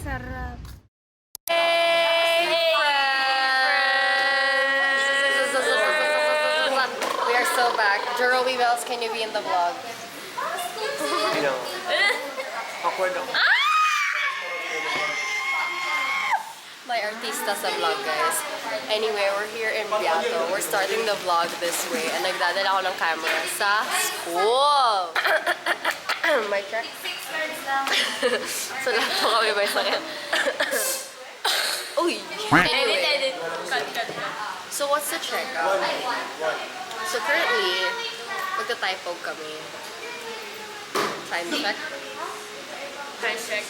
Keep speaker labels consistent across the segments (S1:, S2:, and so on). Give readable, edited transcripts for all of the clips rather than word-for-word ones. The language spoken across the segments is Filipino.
S1: Sarap.
S2: Hey, friends! We are so back. Jeromy Wells, can you be in the vlog?
S3: You know, awkward ako.
S2: My artista sa vlog, guys. Anyway, we're here in Beato. We're starting the vlog this way. And nagdadala ako ng camera sa school. My check? So, lahat po kami may sakit. Uy! Anyway. So, what's the check? So, currently, magta-typo kami. Time check?
S1: Time check.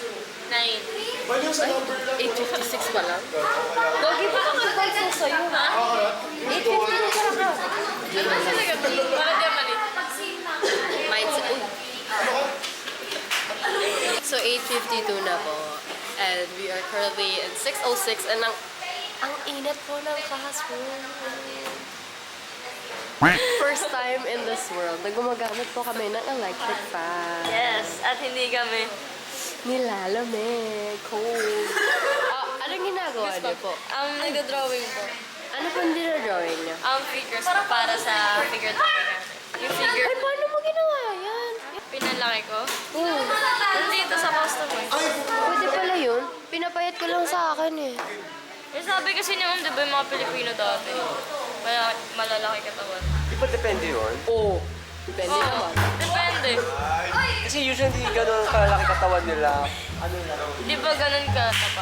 S1: 9.
S2: 8:56 pa lang. Gagi pa naman tayo sa'yo, ha? 8:50 na ka na.
S1: Para di mali.
S2: Mindset. So, 8:52 na po. And we are currently in 6:06 and ang init po ng classroom. First time in this world na gumagamit po kami ng electric fan.
S1: Yes, at hindi kami.
S2: Nilalamig. Cold. Anong ginagawa niyo po?
S1: Nag-drawing po.
S2: Ano po dinadrawing niyo?
S1: Figures po para sa figure drawing. Yung figure,
S2: Ay, paano mo ginawa yan?
S1: pinalaki ko.
S2: Oh,
S1: Nandito sa customer.
S2: pwede pala yun. Pinapayat ko lang sa akin eh.
S1: Eh, sabi kasi naman, di ba yung mga Pilipino dati? Kaya malalaki katawan.
S3: Di ba depende yun?
S2: Oo. Depende naman.
S1: Depende.
S3: Kasi usually gano'n kalaki katawan nila. Ano lang?
S1: Di ba ganun ka tapa?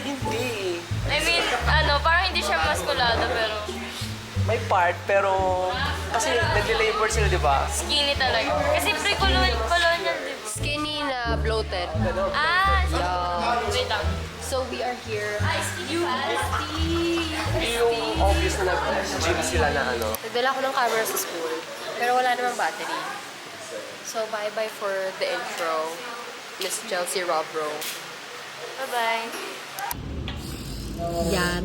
S3: Hindi.
S1: I mean, parang hindi siya maskulado pero
S3: May part pero kasi nag-labor sila, di ba?
S1: skinny talaga. Kasi pre-colonial, di ba?
S2: Skinny na bloated.
S1: Wait lang.
S2: So we are here.
S3: Yung obvious na nag-gym sila na ano.
S2: Nagdala ko ng camera sa school. Pero wala namang battery. So bye-bye for the intro. Miss Chelsea Robro.
S1: Bye-bye.
S2: Yan.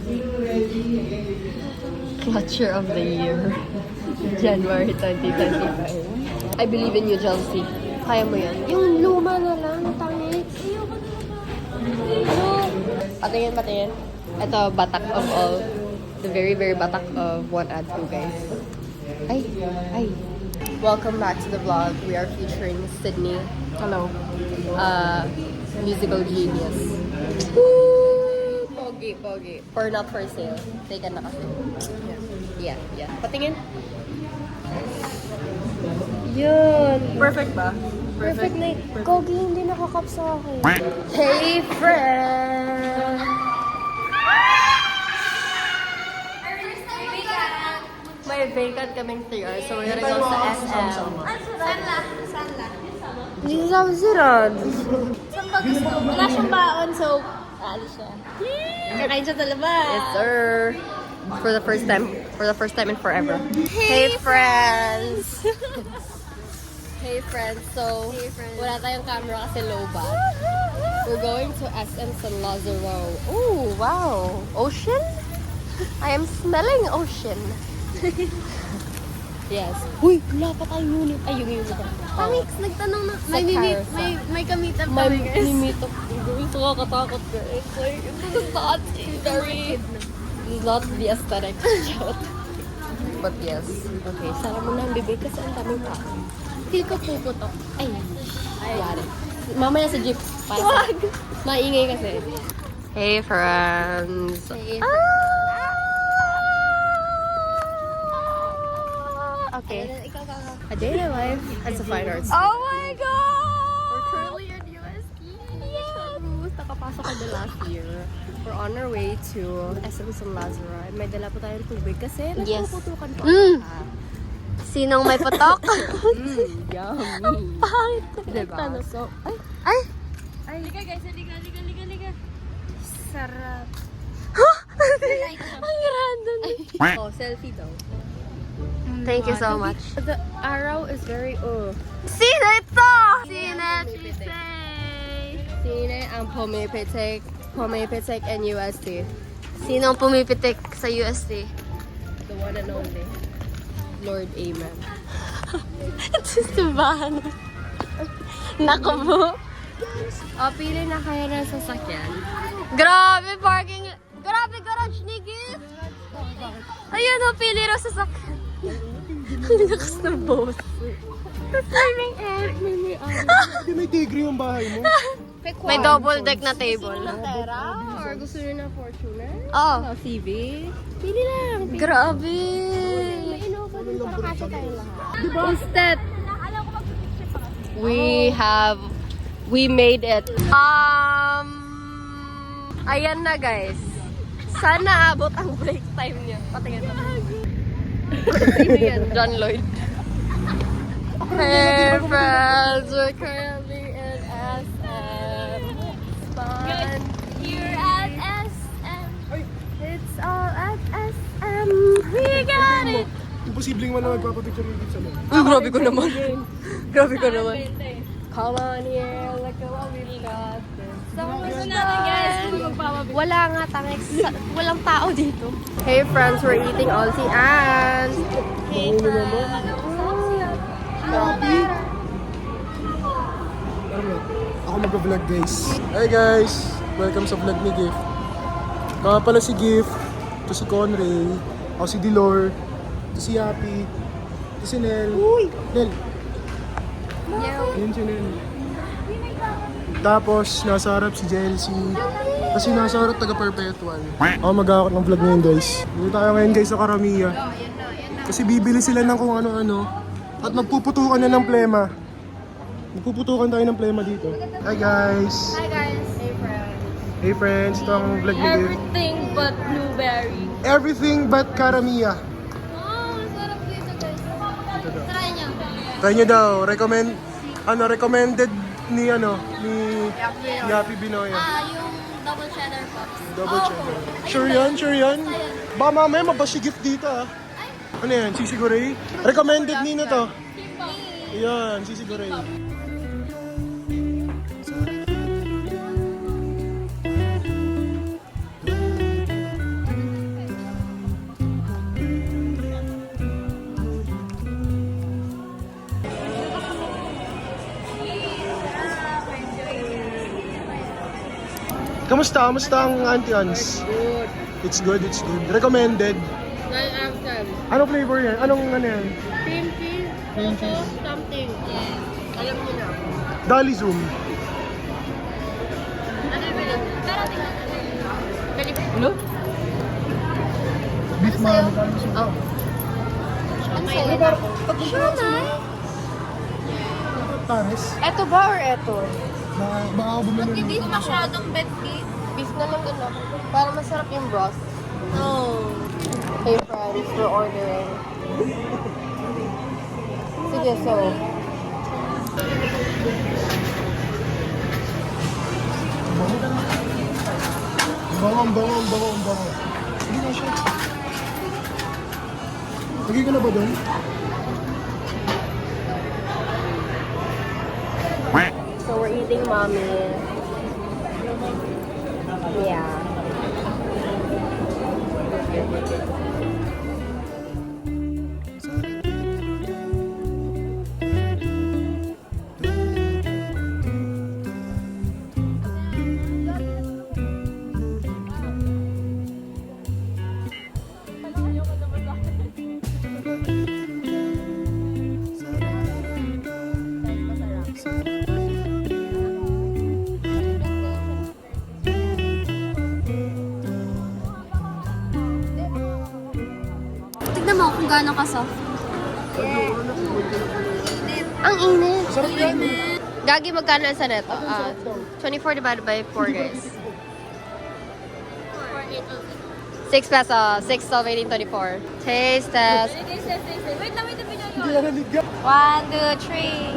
S2: Clutcher of the year. January 2025. I believe in you, Chelsea. Kaya mo yan. Yung luma na lang, tangit. Patingin, patingin. Ito, batak of all. The very, very batak of one ad po, guys. Ay, ay. Welcome back to the vlog. We are featuring Sydney. Hello. Musical genius. Woo! Pogi, pogi. For not for sale. Taken na kasi. Yeah, yeah. Patingin. Yun.
S1: Perfect ba?
S2: Perfect na yun. Kogi, hindi nakakap sa akin. Hey, friend! May vacant kaming 3 hours, so we're gonna go sa SM. Hindi sa Siran.
S1: Saan ba gusto? Wala siyang baon, so alis siya. Kakain siya sa labas.
S2: Yes, sir. For the first time in forever. Hey, friends! Hey, friends. So, wala tayong camera kasi low bat. We're going to SM San Lazaro. Oh, wow. Ocean? I am smelling ocean. Yes. Uy, wala pa tayong unit. Ay, yung unit.
S1: Kamix, nagtanong na, may kamit up
S2: May
S1: kami guys.
S2: meet up. Guys, nakakatakot guys. Like, it's not very... Not the aesthetic. But yes. Okay, sara mo na ang bibig kasi ang daming pa.
S1: Feel ko puputok.
S2: Ay, yari. Mamaya sa jeep. Wag! Maingay kasi. Hey, friends!
S1: Hey.
S2: Okay.
S1: Ikaw.
S2: A day in my life as a fine arts.
S1: Oh my God!
S2: We're currently at UST. Yes! Nakapasok ka na last year. We're on our way to SM San Lazaro. And may dala po tayong tubig kasi
S1: Yes.
S2: nagpuputukan po.
S1: Sinong may patok?
S2: Yummy!
S1: Pangit ko.
S2: Diba? So,
S1: Ay!
S2: Liga guys, liga.
S1: Sarap.
S2: Ang random. Oh, selfie daw.
S1: Thank you so much.
S2: The arrow is very,
S1: Sino ito?
S2: Sino? Sino ang pumipitik and UST?
S1: Sinong pumipitik sa UST?
S2: The one and only. Lord Amen.
S1: Simbahan. Naku po.
S2: O, pili na kayo ng sasakyan. Grabe, parking. Grabe, garage ni Gift. Ayun o, pili na sasakyan. Ang lakas ng boss.
S4: Hindi may tigre yung bahay mo.
S2: May double deck na table. Tera? Or gusto nyo na Fortuner? Oo. Civic? Pili lang. Grabe. May Innova din para kasya tayo lahat. Instead, we made it. Ayan na guys. Sana abot ang break time niya. Patingin mo. Sino yan? John Lloyd. Hey friends, we're currently in SM. Fun.
S1: Here at SM.
S2: It's all at SM. We got it.
S4: Imposibleng wala magpapapicture yung sa loob.
S2: Uy, grabe ko naman. Grabe ko naman. Come on here, look at what we got. Wala nga, tangik. Walang tao dito. Hey friends, we're eating Aussie and...
S1: Hey,
S4: Ako mag-vlog guys. Hi guys! Welcome sa vlog ni Gift. Kaya pala si Gift, ito si Conray, ako si Dilor, ito si Happy, ito si Nel. Nel! Yun si Nel. Tapos, nasa harap si Jelsie. Kasi nasa harap taga-perpetual. Ako mag-aakot ng vlog ngayon guys. Dito tayo ngayon guys sa Karamiya. Kasi bibili sila ng kung ano-ano. At magpuputukan na ng plema. Magpuputukan tayo ng plema dito. Hi guys!
S1: Hi guys. Hey friends.
S4: Hey friends, ito ang vlog ni Gift.
S1: Everything but blueberry.
S4: Everything but Karamiya.
S1: Oh, sarap dito guys. Try nyo.
S4: Try nyo daw. Recommended ni Yapi Binoy.
S1: Yung double cheddar puffs.
S4: Double cheddar. Sure yan? Sure yan? Baka mamaya mabashi gift dito ah. Ano yan? Sisiguray? Recommended ni na to. Ayan, sisiguray. Kamusta? Kamusta ang Auntie Ans?
S2: Good.
S4: It's good, it's good. Recommended.
S2: 9 out of 10.
S4: Ano flavor yan? Anong ano yan?
S2: Cream cheese,
S4: Cream
S2: coco,
S4: cheese.
S2: something. Yes. Alam niyo na.
S4: Dali Zoom.
S1: Ano yung bilhin? Pero tingnan.
S2: Ano?
S4: Beef mami.
S2: Oh.
S1: Ano sa'yo? Siomay?
S4: Pares.
S2: Eto ba or eto?
S4: Baka ako bumili ng...
S1: Hindi masyadong bet meat.
S2: Beef na lang din ako. Para masarap yung broth.
S1: No.
S2: Hey friends, we're ordering. Sige, so.
S4: Bango. Hindi na siya. Lagi ka na ba doon?
S2: So we're eating mommy. Yeah.
S1: Tignan mo kung gaano ka-soft.
S2: Ang init.
S4: Sarap yan.
S2: Gagi, magkano ang sa neto? 24 divided by 4 guys. 6 pesos. 6, 12, 18, 24. Taste test.
S1: Wait lang, wait lang.
S4: Hindi na naliga.
S1: 1, 2, 3.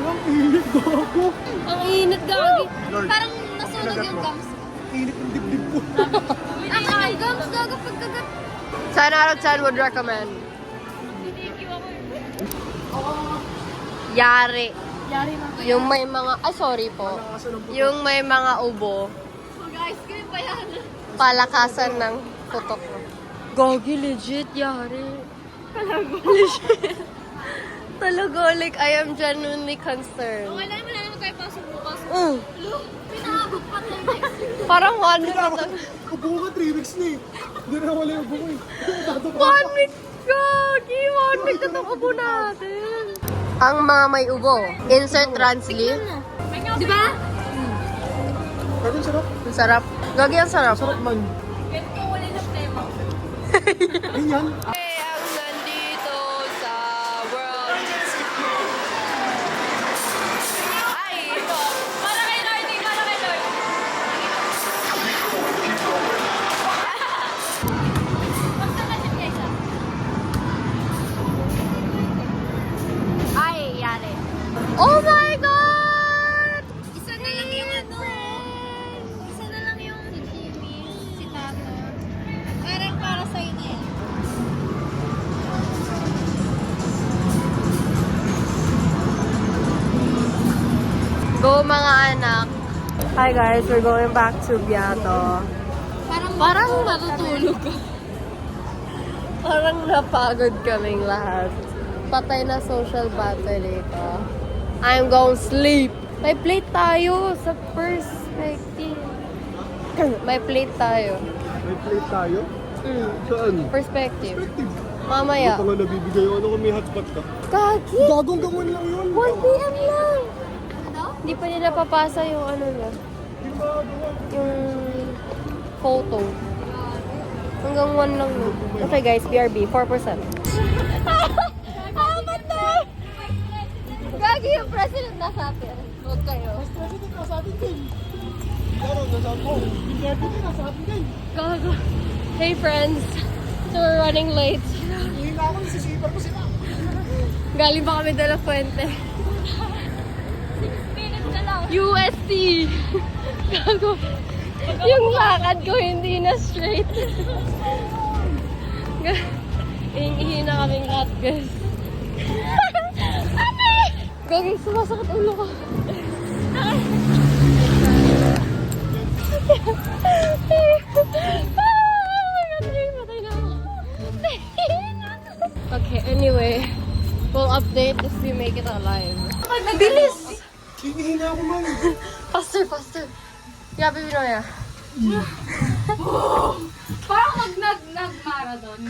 S4: Ang init, gago.
S1: Ang init, gagi.
S4: Lord.
S1: Parang nasunog
S4: Kinagat
S1: yung
S4: mo.
S1: gums.
S4: Init ng dibdib ko.
S1: Ang gums, gago, pagkagat.
S2: 10 out of 10 would recommend. Yari.
S1: Yari na.
S2: Yung may mga, sorry po. Yung may mga ubo.
S1: Mag-ice cream pa yan.
S2: Palakasan ng Putok mo. Gogi, legit, yari. Legit. Talaga, like, I am genuinely concerned.
S1: Wala naman tayo pasok bukas. Look, pinakabog pa tayo next week.
S2: Parang 1 week na
S4: Ubo ka 3 weeks na eh. Hindi na wala yung ubo ko eh.
S2: 1 week, Gogi! 1 week na itong ubo natin. Ang mga may ubo. Insert translate.
S1: Di ba?
S4: Pero yung sarap.
S2: Ang sarap. Gogi, ang sarap.
S4: Sarap man.
S1: Ganito wala ng tema.
S4: Ganyan.
S2: Ang nandito sa world. Ay!
S1: Para kay Lordy, para kay Lord. Basta na siya kesa.
S2: Ay, yari. Oh my God!
S1: Isa na lang yung ano. Isa na lang yung si Jimmy, si Tato. Parang para sa'yo na yan.
S2: Go mga anak. Hi guys, we're going back to Biato. Parang natutulog ka. Parang napagod kaming lahat. Patay na social battery ko. I'm going sleep. May plate tayo sa perspective. May plate tayo.
S4: May plate tayo?
S2: Mm.
S4: Saan?
S2: Perspective.
S4: Perspective.
S2: Mamaya.
S4: Ito nga nabibigay yung ano kung may hotspot ka.
S2: Kagi!
S4: Gagong gawin lang yun.
S2: 1 p.m. lang! Hindi pa nila papasa yung ano na. Yung photo. Hanggang 1 lang yun. Okay guys, BRB, 4%.
S1: Amat na! Gagi yung president na sa atin. Huwag kayo.
S4: President ka sa atin din. Pero nasa ako. Bigyan din nasa atin din.
S2: Gago. Hey friends, so we're running late.
S4: Hindi na ako nasisipan ko sila.
S2: Galing pa kami de la Fuente.
S1: 6 minutes na lang.
S2: UST! Gago. Yung lakad ko hindi na straight. Ihingi na kaming lahat, guys. Ate! Gagi, sumasakit ulo ko. Patay na ako. Okay, anyway. We'll update if we make it alive. Bilis!
S4: Hinihina ako man.
S2: Faster, faster. Yabi Binoya.
S1: Parang nag-marathon.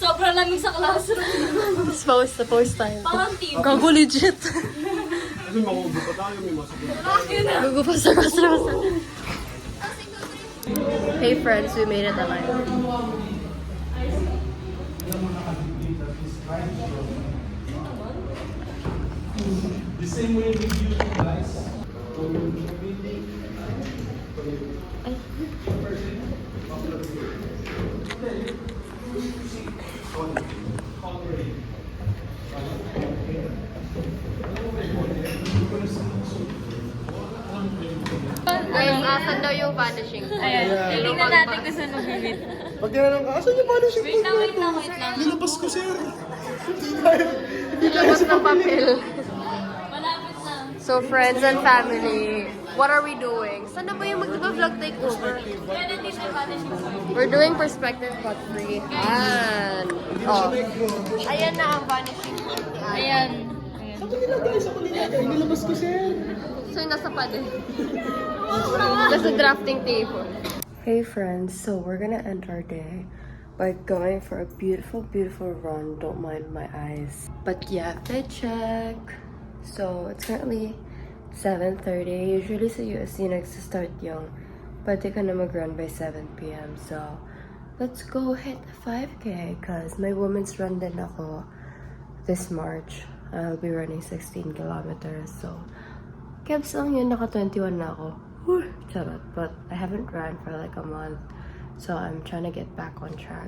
S1: Sobrang lamig sa classroom.
S2: Post tayo.
S1: Parang team.
S2: Gago legit.
S4: Kasi makubo pa tayo, may masagot.
S2: Gago, faster. Hey friends, we made it alive.
S4: The same way with you guys.
S2: Guys, asan daw yung vanishing?
S1: Ayan. Tingnan natin kung saan mag-meet.
S4: Pag tinanong ka, asan yung vanishing
S1: Wait lang.
S4: Nilabas ko, sir. Hindi kaya
S2: Labas ng papel.
S1: Malapit na.
S2: So friends and family, what are we doing? Saan na ba yung mag-vlog takeover?
S1: Kaya nandito yung vanishing point.
S2: We're doing perspective but free. And, oh. Ayan na ang vanishing point ni Aya.
S1: Ayan.
S4: Ako nilagay. Nilabas ko, sir.
S2: So, nasa pa din. There's a drafting table. Hey friends, so we're gonna end our day by going for a beautiful, beautiful run. Don't mind my eyes. But yeah, fit check. So it's currently 7:30. Usually sa USC next to start yung pwede ka na mag-run by 7 p.m. So let's go hit the 5K because my women's run din ako this March. I'll be running 16 kilometers. So Kebs lang yun, naka-21 na ako. Charot. But I haven't ran for like a month. So I'm trying to get back on track.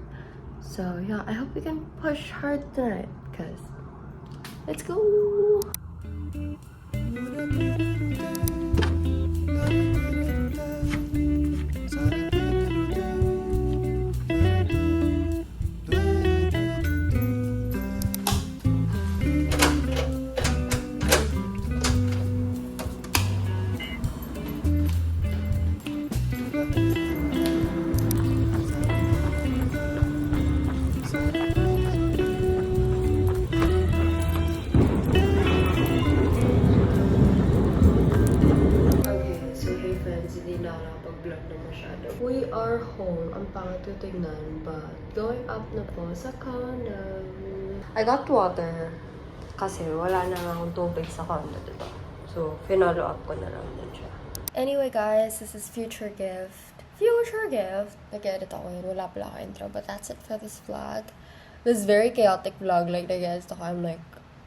S2: So yeah, I hope we can push hard tonight. Cause let's go! naman. But going up na po sa condo. I got water kasi wala na nga akong tubig sa condo dito. So, finalo up ko na lang din siya. Anyway guys, this is Future Gift. Future Gift! Nag-edit ako yun. Wala pala ako intro. But that's it for this vlog. This very chaotic vlog. Like, nag-edit ako. I'm like,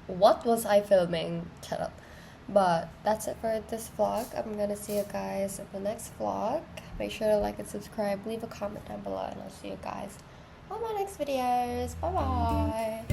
S2: what was I filming? Shut up. But that's it for this vlog. I'm gonna see you guys in the next vlog. Make sure to like and subscribe. Leave a comment down below. And I'll see you guys on my next videos. Bye-bye!